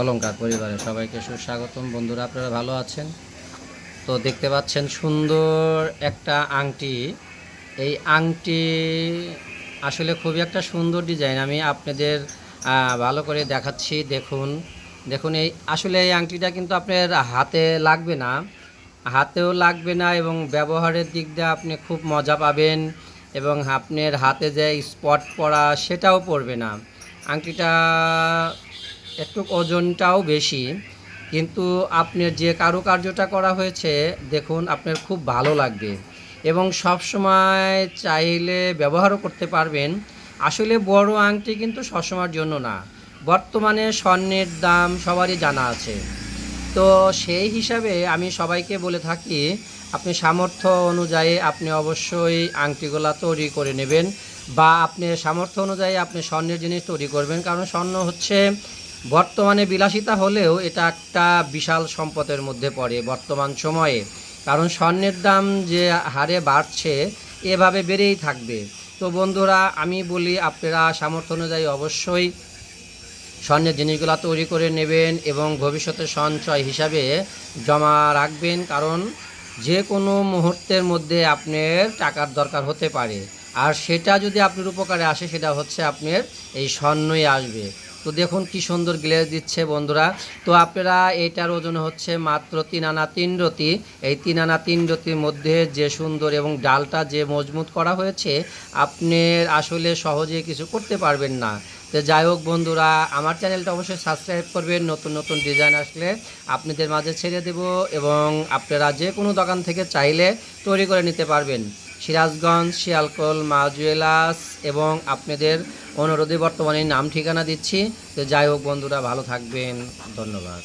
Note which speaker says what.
Speaker 1: অলংকার পরিবারে সবাইকে সুস্বাগতম। বন্ধুরা, আপনারা ভালো আছেন তো? দেখতে পাচ্ছেন সুন্দর একটা আংটি। এই আংটি আসলে খুবই একটা সুন্দর ডিজাইন। আমি আপনাদের ভালো করে দেখাচ্ছি। দেখুন দেখুন এই আসলে এই আংটিটা কিন্তু আপনার হাতে লাগবে না, হাতেও লাগবে না, এবং ব্যবহারের দিক দিয়ে আপনি খুব মজা পাবেন, এবং আপনার হাতে যে স্পট পড়া সেটাও পড়বে না। আংটিটা একটু ওজনটাও বেশি, কিন্তু আপনার যে কারুকার্যটা করা হয়েছে দেখুন, আপনার খুব ভালো লাগবে এবং সব সময় চাইলে ব্যবহারও করতে পারবেন। আসলে বড় আংটি কিন্তু সবসময়ের জন্য না। বর্তমানে স্বর্ণের দাম সবারই জানা আছে। তো সেই হিসাবে আমি সবাইকে বলে থাকি, আপনি সামর্থ্য অনুযায়ী আপনি অবশ্যই আংটিগুলা তৈরি করে নেবেন, বা আপনি সামর্থ্য অনুযায়ী আপনি স্বর্ণের জিনিস তৈরি করবেন। কারণ স্বর্ণ হচ্ছে বর্তমানে বিলাসিতা হলেও এটা একটা বিশাল সম্পদের মধ্যে পড়ে বর্তমান সময়ে। কারণ স্বর্ণের দাম যে হারে বাড়ছে, এভাবে বেড়েই থাকবে। তো বন্ধুরা, আমি বলি আপনারা সামর্থ্য অনুযায়ী অবশ্যই স্বর্ণের জিনিসগুলো তৈরি করে নেবেন এবং ভবিষ্যতে সঞ্চয় হিসাবে জমা রাখবেন। কারণ যে কোনো মুহূর্তের মধ্যে আপনার টাকার দরকার হতে পারে, আর সেটা যদি আপনার উপকারে আসে, সেটা হচ্ছে আপনার এই স্বর্ণই আসবে। তো দেখুন কি সুন্দর গ্লেজ দিচ্ছে বন্ধুরা। তো আপনারা এইটার ওজন হচ্ছে মাত্র 3 আনা 3 রতি। এই 3 আনা 3 রতির মধ্যে যে সুন্দর এবং ডালটা যে মজবুত করা হয়েছে, আপনার আসলে সহজে কিছু করতে পারবেন না। তো যাই হোক বন্ধুরা, আমার চ্যানেলটা অবশ্যই সাবস্ক্রাইব করবেন। নতুন নতুন ডিজাইন আসলে আপনাদের মাঝে ছেড়ে দেব, এবং আপনারা যে কোনো দোকান থেকে চাইলে তৈরি করে নিতে পারবেন। সিরাজগঞ্জ, শিয়ালকোল, মা জুয়েলার্স, এবং আপনাদের অনুরোধে বর্তমানে নাম ঠিকানা দিচ্ছি। তো যাই হোক বন্ধুরা, ভালো থাকবেন। ধন্যবাদ।